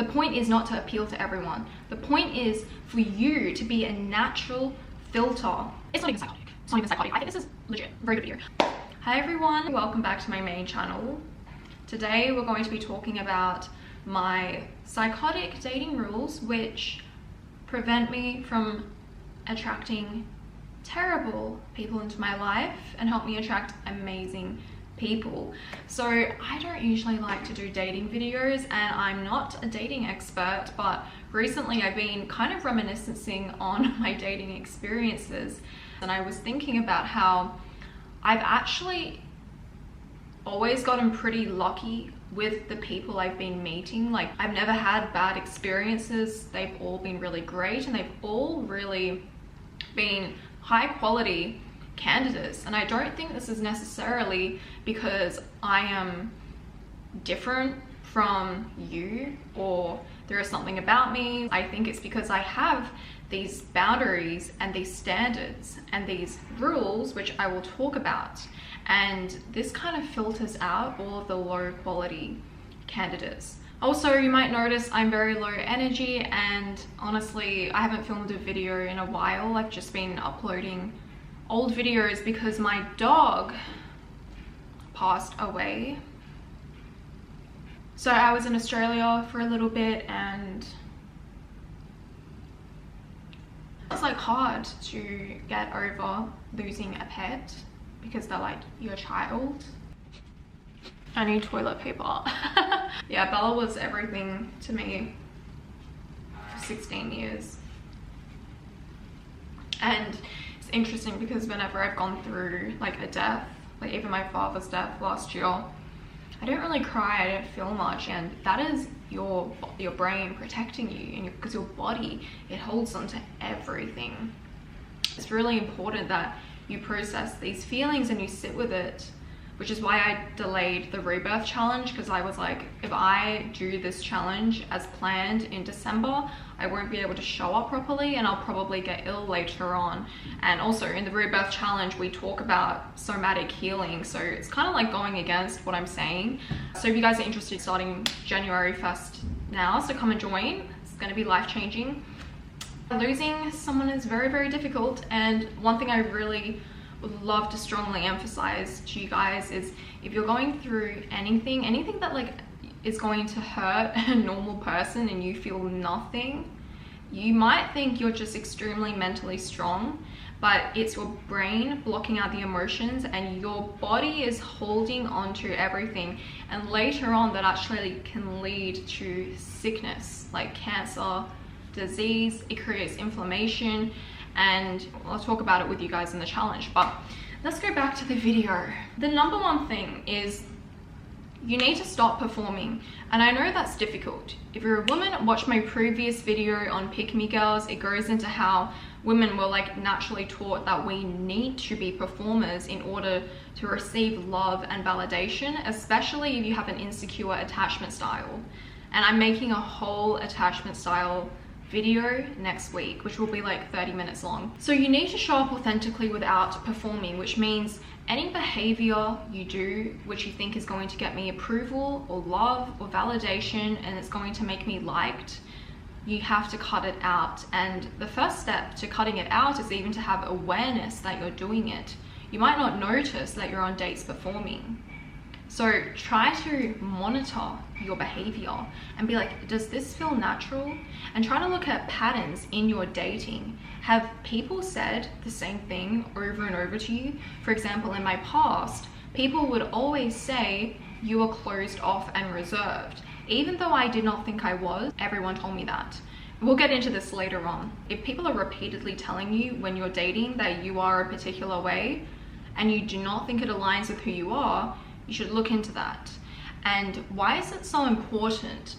The point is not to appeal to everyone. The point is for you to be a natural filter. It's not even psychotic. It's not even psychotic. I think this is legit. Very good video. Hi everyone, welcome back to my main channel. Today we're going to be talking about my psychotic dating rules, which prevent me from attracting terrible people into my life and help me attract amazing people. So I don't usually like to do dating videos, and I'm not a dating expert, but recently I've been kind of reminiscing on my dating experiences, and I was thinking about how I've actually always gotten pretty lucky with the people I've been meeting. Like, I've never had bad experiences. They've all been really great, and they've all really been high quality candidates. And I don't think this is necessarily because I am different from you or there is something about me. I think it's because I have these boundaries and these standards and these rules, which I will talk about. And this kind of filters out all of the low quality candidates. Also, you might notice I'm very low energy, and honestly, I haven't filmed a video in a while. I've just been uploading old videos because my dog passed away. So I was in Australia for a little bit, and it's like hard to get over losing a pet because they're like your child. I need toilet paper. Yeah, Bella was everything to me for 16 years. And it's interesting because whenever I've gone through like a death, like even my father's death last year, I don't really cry, I don't feel much, and that is your brain protecting you, and because your body, it holds on to everything. It's really important that you process these feelings and you sit with it, which is why I delayed the rebirth challenge, because I was like, if I do this challenge as planned in December, I won't be able to show up properly and I'll probably get ill later on. And also in the rebirth challenge, we talk about somatic healing, so it's kind of like going against what I'm saying. So if you guys are interested, starting January 1st now, so come and join. It's going to be life-changing. Losing someone is very, very difficult, and one thing I really would love to strongly emphasize to you guys is if you're going through anything that like is going to hurt a normal person and you feel nothing, you might think you're just extremely mentally strong, but it's your brain blocking out the emotions and your body is holding on to everything, and later on that actually can lead to sickness like cancer, disease. It creates inflammation, and I'll talk about it with you guys in the challenge. But let's go back to the video. The number one thing is you need to stop performing, and I know that's difficult. If you're a woman, watch my previous video on Pick Me Girls. It goes into how women were like naturally taught that we need to be performers in order to receive love and validation, especially if you have an insecure attachment style. And I'm making a whole attachment style video next week, which will be like 30 minutes long. So you need to show up authentically without performing, which means any behavior you do which you think is going to get me approval or love or validation and it's going to make me liked, you have to cut it out. And the first step to cutting it out is even to have awareness that you're doing it. You might not notice that you're on dates performing. So try to monitor your behavior and be like, does this feel natural? And try to look at patterns in your dating. Have people said the same thing over and over to you? For example, in my past, people would always say you were closed off and reserved. Even though I did not think I was, everyone told me that. We'll get into this later on. If people are repeatedly telling you when you're dating that you are a particular way and you do not think it aligns with who you are, you should look into that. And why is it so important?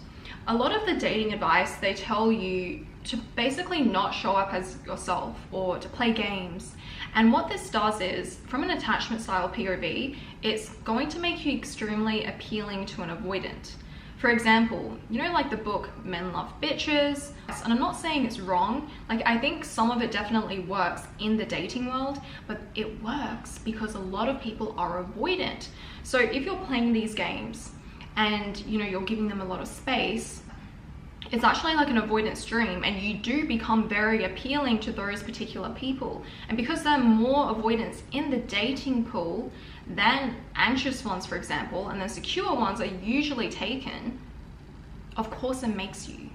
A lot of the dating advice, they tell you to basically not show up as yourself or to play games. And what this does is, from an attachment style POV, it's going to make you extremely appealing to an avoidant. For example, you know, like the book Men Love Bitches, and I'm not saying it's wrong, like I think some of it definitely works in the dating world, but it works because a lot of people are avoidant. So if you're playing these games and you know you're giving them a lot of space, it's actually like an avoidance dream, and you do become very appealing to those particular people. And because there are more avoidance in the dating pool than anxious ones, for example, and the secure ones are usually taken, of course it makes you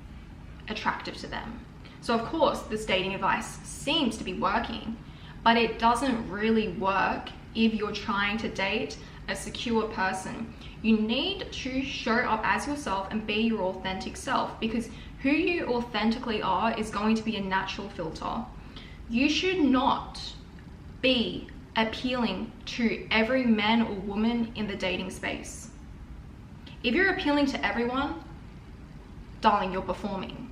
attractive to them. So of course this dating advice seems to be working, but it doesn't really work if you're trying to date a secure person. You need to show up as yourself and be your authentic self, because who you authentically are is going to be a natural filter. You should not be appealing to every man or woman in the dating space. If you're appealing to everyone, darling, you're performing.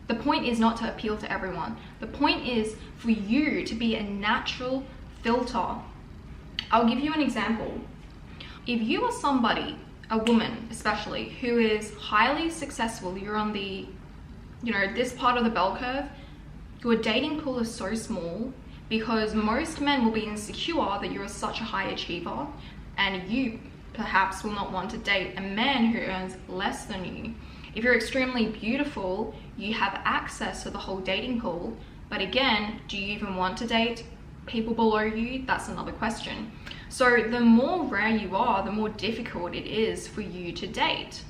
The point is not to appeal to everyone. The point is for you to be a natural filter. I'll give you an example. If you are somebody, a woman especially, who is highly successful, you're on the, this part of the bell curve, your dating pool is so small because most men will be insecure that you're such a high achiever, and you perhaps will not want to date a man who earns less than you. If you're extremely beautiful, you have access to the whole dating pool, but again, do you even want to date people below you? That's another question. So the more rare you are, the more difficult it is for you to date.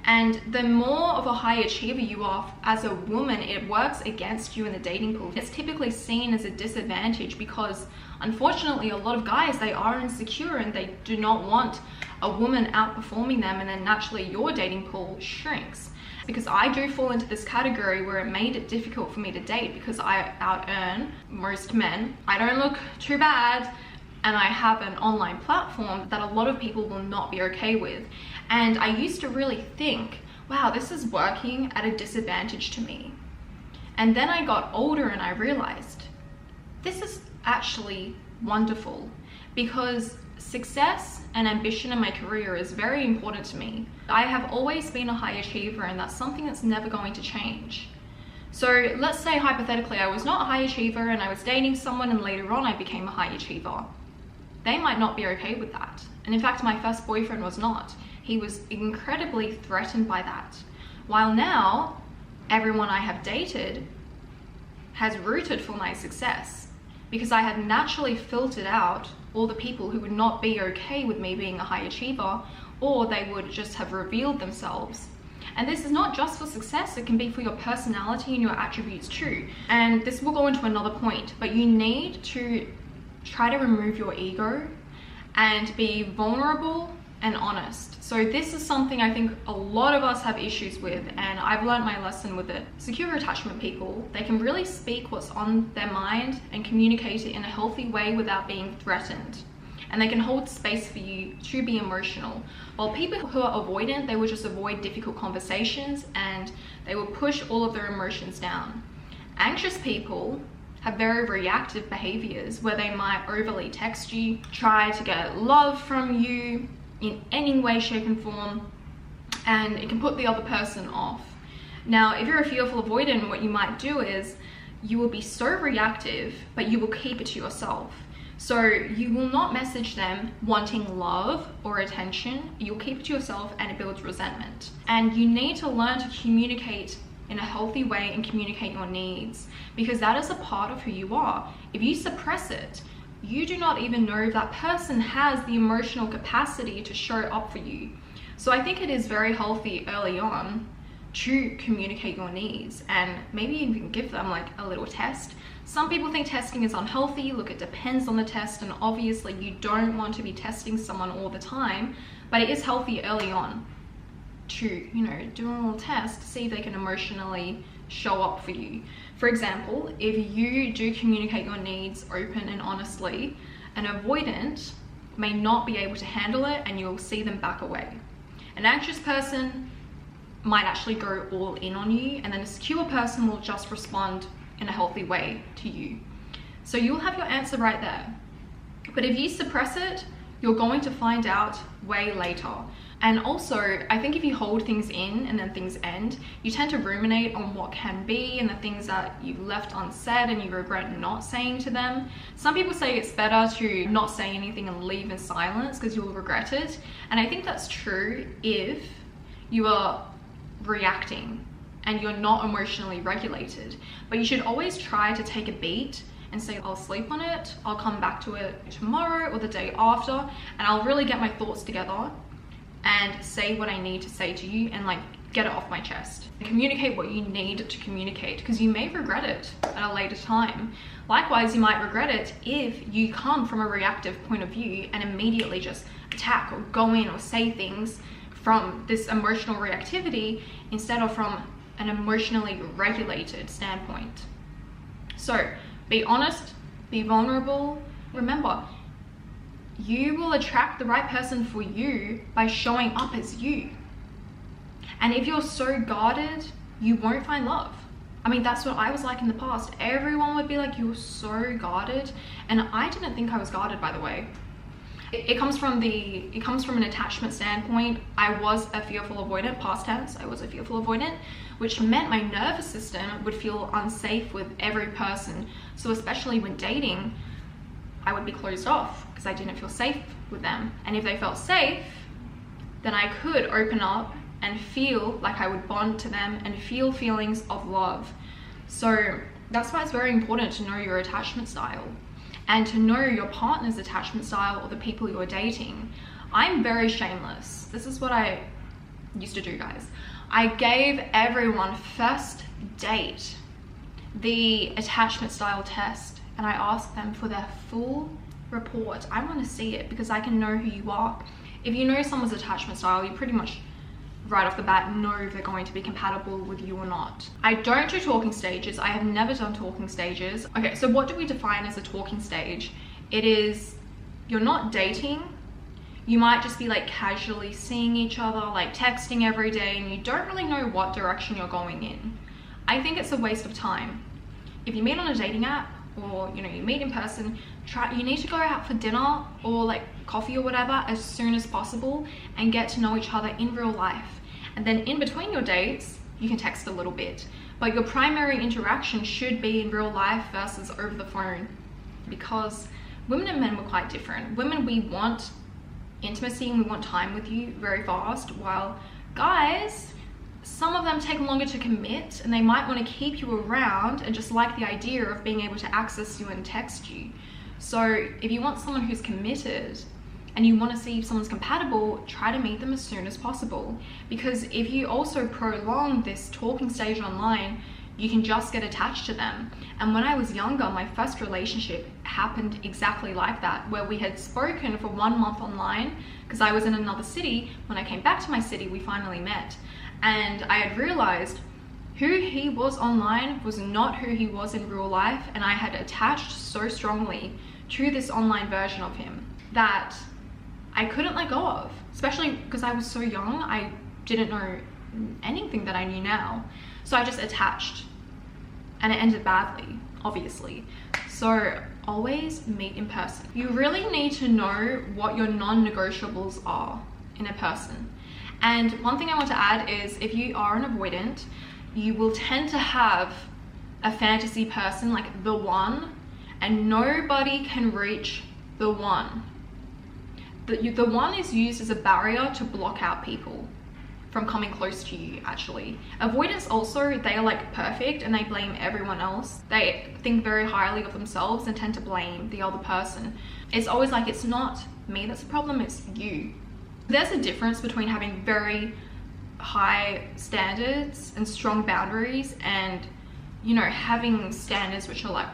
And the more of a high achiever you are as a woman, it works against you in the dating pool. It's typically seen as a disadvantage because unfortunately a lot of guys, they are insecure and they do not want a woman outperforming them, and then naturally your dating pool shrinks. Because I do fall into this category where it made it difficult for me to date because I out-earn most men. I don't look too bad, and I have an online platform that a lot of people will not be okay with. And I used to really think, wow, this is working at a disadvantage to me. And then I got older and I realized this is actually wonderful, because success and ambition in my career is very important to me. I have always been a high achiever, and that's something that's never going to change. So let's say hypothetically I was not a high achiever and I was dating someone and later on I became a high achiever. They might not be okay with that. And in fact, my first boyfriend was not. He was incredibly threatened by that. While now, everyone I have dated has rooted for my success, because I had naturally filtered out all the people who would not be okay with me being a high achiever, or they would just have revealed themselves. And this is not just for success, it can be for your personality and your attributes too. And this will go into another point, but you need to try to remove your ego and be vulnerable and honest. So this is something I think a lot of us have issues with, and I've learned my lesson with it. Secure attachment people, they can really speak what's on their mind and communicate it in a healthy way without being threatened. And they can hold space for you to be emotional. While people who are avoidant, they will just avoid difficult conversations and they will push all of their emotions down. Anxious people have very reactive behaviors where they might overly text you, try to get love from you in any way, shape and form, and it can put the other person off. Now, if you're a fearful avoidant, what you might do is you will be so reactive, but you will keep it to yourself. So you will not message them wanting love or attention. You'll keep it to yourself, and it builds resentment. And you need to learn to communicate in a healthy way and communicate your needs, because that is a part of who you are. If you suppress it, you do not even know if that person has the emotional capacity to show up for you. So I think it is very healthy early on to communicate your needs, and maybe you can give them like a little test. Some people think testing is unhealthy. Look, it depends on the test, and obviously you don't want to be testing someone all the time, but it is healthy early on to, do a little test to see if they can emotionally show up for you. For example, if you do communicate your needs open and honestly, an avoidant may not be able to handle it and you'll see them back away. An anxious person might actually go all in on you, and then a secure person will just respond in a healthy way to you. So you'll have your answer right there. But if you suppress it, you're going to find out way later. And also, I think if you hold things in and then things end, you tend to ruminate on what can be and the things that you've left unsaid and you regret not saying to them. Some people say it's better to not say anything and leave in silence because you'll regret it. And I think that's true if you are reacting and you're not emotionally regulated. But you should always try to take a beat and say, I'll sleep on it, I'll come back to it tomorrow or the day after, and I'll really get my thoughts together and say what I need to say to you and like get it off my chest. Communicate what you need to communicate, because you may regret it at a later time. Likewise, you might regret it if you come from a reactive point of view and immediately just attack or go in or say things from this emotional reactivity instead of from an emotionally regulated standpoint. So be honest, be vulnerable. Remember, you will attract the right person for you by showing up as you. And if you're so guarded, you won't find love. I mean, that's what I was like in the past. Everyone would be like, you're so guarded. And I didn't think I was guarded, by the way. It comes from an attachment standpoint. I was a fearful avoidant, past tense. I was a fearful avoidant, which meant my nervous system would feel unsafe with every person. So especially when dating, I would be closed off because I didn't feel safe with them. And if they felt safe, then I could open up and feel like I would bond to them and feel feelings of love. So that's why it's very important to know your attachment style and to know your partner's attachment style or the people you're dating. I'm very shameless. This is what I used to do, guys. I gave everyone first date the attachment style test, and I asked them for their full report. I want to see it because I can know who you are. If you know someone's attachment style, you pretty much right off the bat know if they're going to be compatible with you or not. I don't do talking stages. I have never done talking stages. Okay, so what do we define as a talking stage? It is, you're not dating. You might just be like casually seeing each other, like texting every day, and you don't really know what direction you're going in. I think it's a waste of time. If you meet on a dating app or you meet in person, you need to go out for dinner or like coffee or whatever as soon as possible and get to know each other in real life. And then in between your dates, you can text a little bit. But your primary interaction should be in real life versus over the phone, because women and men were quite different. Women, we want intimacy and we want time with you very fast, while guys, some of them take longer to commit and they might want to keep you around and just like the idea of being able to access you and text you. So if you want someone who's committed and you want to see if someone's compatible, try to meet them as soon as possible. Because if you also prolong this talking stage online, you can just get attached to them. And when I was younger, my first relationship happened exactly like that, where we had spoken for 1 month online because I was in another city. When I came back to my city, we finally met. And I had realized who he was online was not who he was in real life, and I had attached so strongly to this online version of him that I couldn't let go of, especially because I was so young. I didn't know anything that I knew now. So I just attached, and it ended badly, obviously. So always meet in person. You really need to know what your non-negotiables are in a person. And one thing I want to add is, if you are an avoidant, you will tend to have a fantasy person, like the one, and nobody can reach the one. The one is used as a barrier to block out people from coming close to you, actually. Avoidants also, they are like perfect and they blame everyone else. They think very highly of themselves and tend to blame the other person. It's always like, it's not me that's the problem, it's you. There's a difference between having very high standards and strong boundaries and, having standards which are like,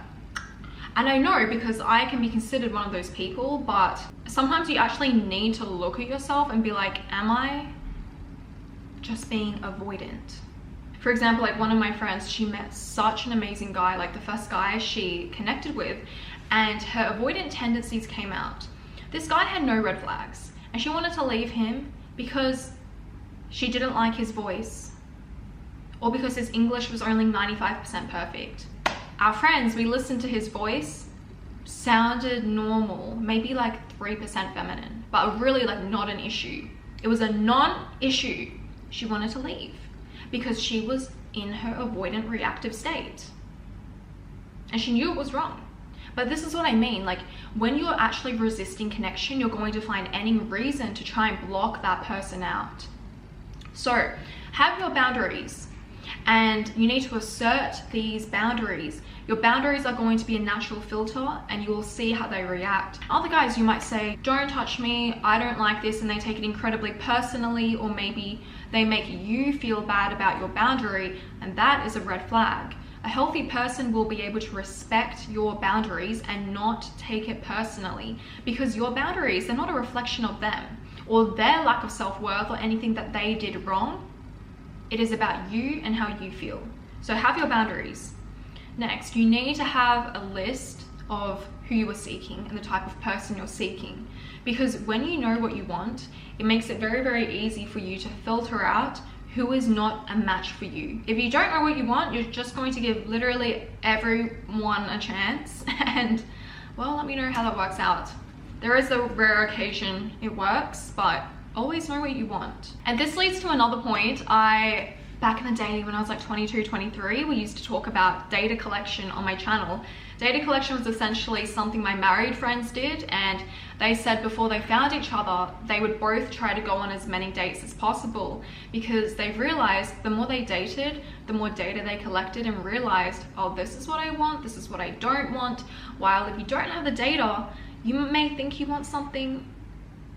and I know because I can be considered one of those people, but sometimes you actually need to look at yourself and be like, am I just being avoidant? For example, like one of my friends, she met such an amazing guy, like the first guy she connected with, and her avoidant tendencies came out. This guy had no red flags, and she wanted to leave him because she didn't like his voice, or because his English was only 95% perfect. Our friends, we listened to his voice, sounded normal, maybe like 3% feminine, but really like not an issue. It was a non-issue. She wanted to leave because she was in her avoidant reactive state. And she knew it was wrong. But this is what I mean, like when you're actually resisting connection, you're going to find any reason to try and block that person out. So Have your boundaries, and you need to assert these boundaries. Your boundaries are going to be a natural filter, and you will see how they react. Other guys, you might say, don't touch me, I don't like this, and they take it incredibly personally, or maybe they make you feel bad about your boundary, and that is a red flag. A healthy person will be able to respect your boundaries and not take it personally, because your boundaries, they're not a reflection of them or their lack of self-worth or anything that they did wrong. It is about you and how you feel. So have your boundaries. Next, you need to have a list of who you are seeking and the type of person you're seeking, because when you know what you want, it makes it very, very easy for you to filter out who is not a match for you. If you don't know what you want, you're just going to give literally everyone a chance, and well, let me know how that works out. There is a rare occasion it works, but always know what you want. And this leads to another point. Back in the day when I was like 22, 23, we used to talk about data collection on my channel. Data collection was essentially something my married friends did, and they said before they found each other, they would both try to go on as many dates as possible, because they realized the more they dated, the more data they collected and realized, oh, this is what I want, this is what I don't want. While if you don't have the data, you may think you want something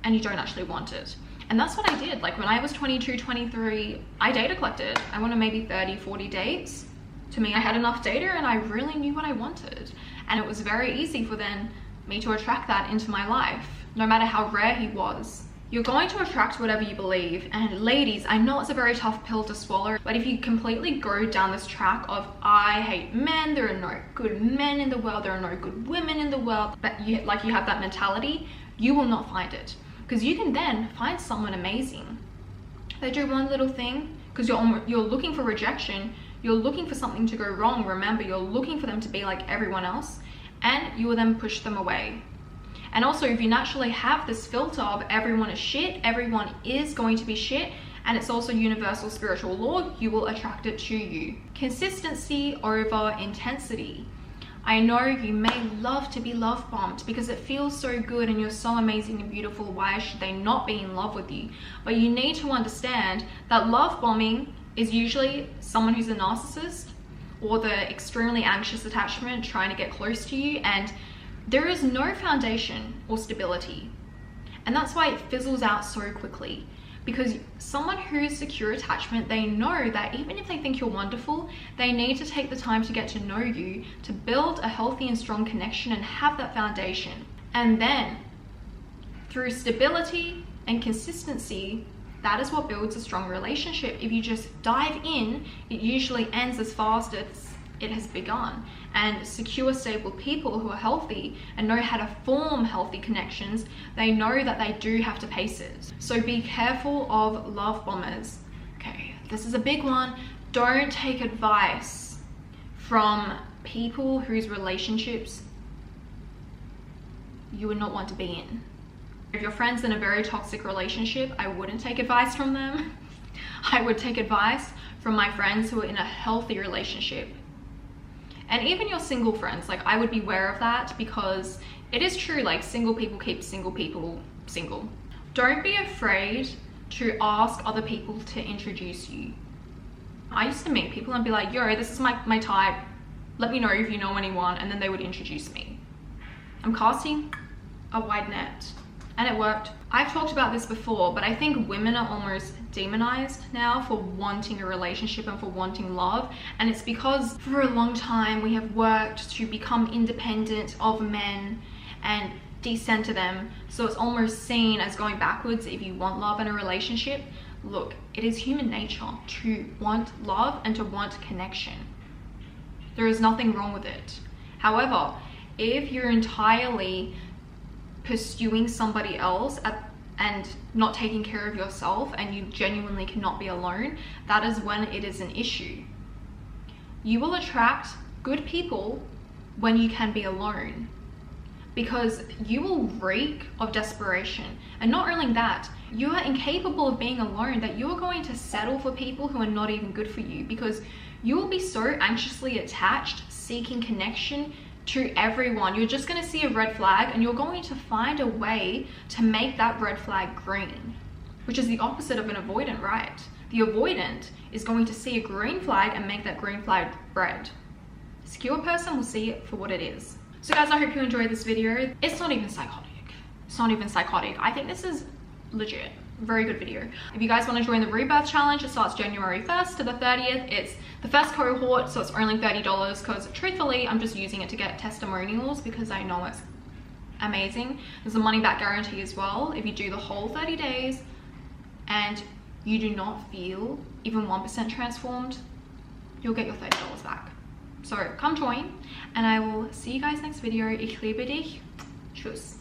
and you don't actually want it. And that's what I did. Like when I was 22, 23, I data collected. I wanted maybe 30, 40 dates. To me, I had enough data and I really knew what I wanted. And it was very easy for then me to attract that into my life, no matter how rare he was. You're going to attract whatever you believe. And ladies, I know it's a very tough pill to swallow, but if you completely go down this track of, I hate men, there are no good men in the world, there are no good women in the world, but you have that mentality, you will not find it. Because you can then find someone amazing. They do one little thing, because you're looking for rejection, you're looking for something to go wrong. Remember, you're looking for them to be like everyone else, and you will then push them away. And also, if you naturally have this filter of everyone is shit, everyone is going to be shit, and it's also universal spiritual law, you will attract it to you. Consistency over intensity. I know you may love to be love bombed because it feels so good and you're so amazing and beautiful. Why should they not be in love with you? But you need to understand that love bombing is usually someone who's a narcissist or the extremely anxious attachment trying to get close to you, and there is no foundation or stability. And that's why it fizzles out so quickly. Because someone who's secure attachment, they know that even if they think you're wonderful, they need to take the time to get to know you, to build a healthy and strong connection and have that foundation. And then through stability and consistency, that is what builds a strong relationship. If you just dive in, it usually ends as fast as it has begun. And secure, stable people who are healthy and know how to form healthy connections, they know that they do have to pace it. So be careful of love bombers. Okay, this is a big one. Don't take advice from people whose relationships you would not want to be in. If your friend's in a very toxic relationship, I wouldn't take advice from them. I would take advice from my friends who are in a healthy relationship. And even your single friends, like I would be aware of that, because it is true, like single people keep single people single. Don't be afraid to ask other people to introduce you. I used to meet people and be like, yo, this is my type. Let me know if you know anyone. And then they would introduce me. I'm casting a wide net. And it worked. I've talked about this before, but I think women are almost demonized now for wanting a relationship and for wanting love. And it's because for a long time we have worked to become independent of men and decenter them. So it's almost seen as going backwards if you want love in a relationship. Look, it is human nature to want love and to want connection. There is nothing wrong with it. However, if you're entirely pursuing somebody else and not taking care of yourself, and you genuinely cannot be alone, that is when it is an issue. You will attract good people when you can be alone, because you will reek of desperation. And not only that, you are incapable of being alone, that you are going to settle for people who are not even good for you, because you will be so anxiously attached, seeking connection to everyone. You're just going to see a red flag and you're going to find a way to make that red flag green, which is the opposite of an avoidant, right? The avoidant is going to see a green flag and make that green flag red. The secure person will see it for what it is. So guys, I hope you enjoyed this video. It's not even psychotic. It's not even psychotic. I think this is legit. Very good video. If you guys want to join the rebirth challenge, it starts January 1st to the 30th. It's the first cohort, so it's only $30 because truthfully, I'm just using it to get testimonials because I know it's amazing. There's a money back guarantee as well. If you do the whole 30 days and you do not feel even 1% transformed, you'll get your $30 back. So come join, and I will see you guys next video. Ich liebe dich. Tschüss.